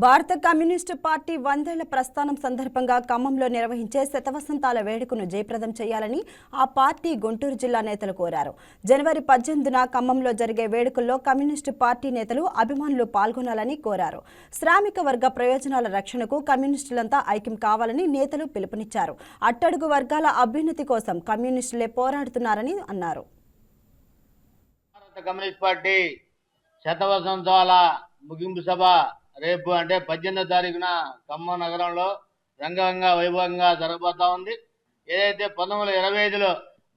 భారత communist party 100ేళ్ల ప్రస్థానం సందర్భంగా ఖమ్మంలో నిర్వహించే శతవసంతాల వేడుకను జయప్రదం చేయాలని ఆ పార్టీ గుంటూరు జిల్లా నేతలు కోరారు. జనవరి 18న ఖమ్మంలో జరిగే వేడుకల్లో కమ్యూనిస్టు పార్టీ నేతలు, అభిమానులు పాల్గొనాలని కోరారు. శ్రామిక వర్గ ప్రయోజనాల రక్షణకు కమ్యూనిస్టులంతా ఐక్యం కావాలని నేతలు పిలుపునిచ్చారు. అట్టడుగు వర్గాల అభ్యున్నతి కోసం కమ్యూనిస్టులే పోరాడుతున్నారని అన్నారు. భారత కమ్యూనిస్ట్ పార్టీ శతవసంతాల ముగింపు సభ రేపు అంటే 18వ తారీఖున ఖమ్మం నగరంలో రంగరంగ వైభవంగా జరగబోతా ఉంది. ఏదైతే 1925లో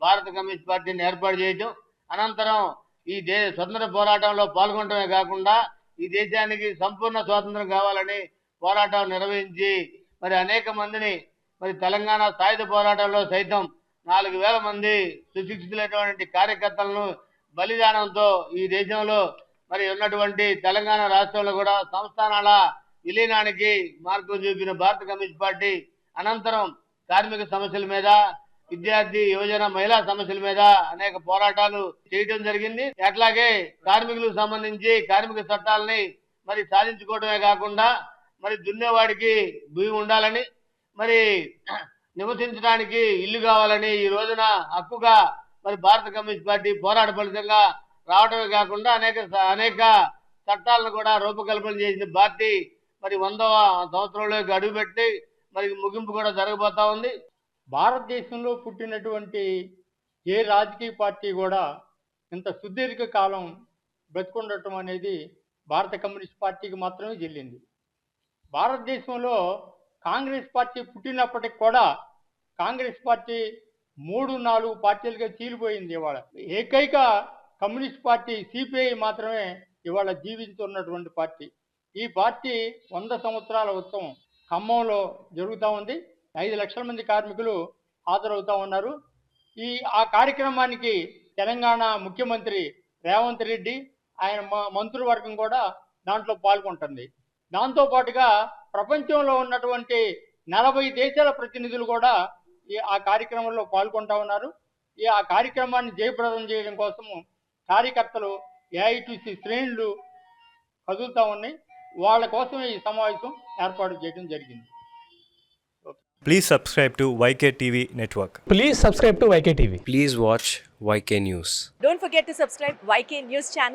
భారత కమ్యూనిస్ట్ పార్టీని ఏర్పాటు చేయటం, అనంతరం ఈ స్వతంత్ర పోరాటంలో పాల్గొనడమే కాకుండా ఈ దేశానికి సంపూర్ణ స్వాతంత్రం కావాలని పోరాటం నిర్వహించి మరి అనేక మందిని తెలంగాణ సాయుధ పోరాటంలో సైతం 4000 మంది సుశిక్షితులైనటువంటి కార్యకర్తలను బలిదానంతో ఈ దేశంలో ఉన్నటువంటి తెలంగాణ రాష్ట్రంలో కూడా సంస్థానాల విలీనానికి మార్గం చూపిన భారత కమ్యూనిస్ట్ పార్టీ అనంతరం కార్మిక సమస్యల మీద, విద్యార్థి యువజన మహిళా సమస్యల మీద అనేక పోరాటాలు చేయడం జరిగింది. అట్లాగే కార్మికులకు సంబంధించి కార్మిక చట్టాలని సాధించుకోవడమే కాకుండా దున్నేవాడికి భూమి ఉండాలని, నివసించడానికి ఇల్లు కావాలని ఈ రోజున హక్కుగా భారత కమ్యూనిస్ట్ పార్టీ పోరాట ఫలితంగా రావడమే కాకుండా అనేక చట్టాలను కూడా రూపకల్పన చేసిన పార్టీ 100వ సంవత్సరంలోకి అడుగుపెట్టి ముగింపు కూడా జరగబోతా ఉంది. భారతదేశంలో పుట్టినటువంటి ఏ రాజకీయ పార్టీ కూడా ఇంత సుదీర్ఘ కాలం బ్రతికుండటం అనేది భారత కమ్యూనిస్ట్ పార్టీకి మాత్రమే చెల్లింది. భారతదేశంలో కాంగ్రెస్ పార్టీ పుట్టినప్పటికి కూడా కాంగ్రెస్ పార్టీ 3-4 పార్టీలుగా చీలిపోయింది. ఇవాళ ఏకైక కమ్యూనిస్ట్ పార్టీ సిపిఐ మాత్రమే ఇవాళ జీవించున్నటువంటి పార్టీ. ఈ పార్టీ 100 సంవత్సరాల ఉత్సవం ఖమ్మంలో జరుగుతూ ఉంది. 5 లక్షల మంది కార్మికులు హాజరవుతూ ఉన్నారు. ఆ కార్యక్రమానికి తెలంగాణ ముఖ్యమంత్రి రేవంత్ రెడ్డి, ఆయన మంత్రివర్గం కూడా దాంట్లో పాల్గొంటుంది. దాంతోపాటుగా ప్రపంచంలో ఉన్నటువంటి 40 దేశాల ప్రతినిధులు కూడా ఆ కార్యక్రమంలో పాల్గొంటూ ఉన్నారు. ఆ కార్యక్రమాన్ని జయప్రదం చేయడం కోసము కార్యకర్తలు ఏఐటీసీ శ్రేణులు కదులుతూ ఉన్నాయి. వాళ్ళ కోసమే ఈ సమావేశం ఏర్పాటు చేయడం జరిగింది. Please subscribe to YK TV Network. Please subscribe to YK TV. Please watch YK News. Don't forget to subscribe YK News channel.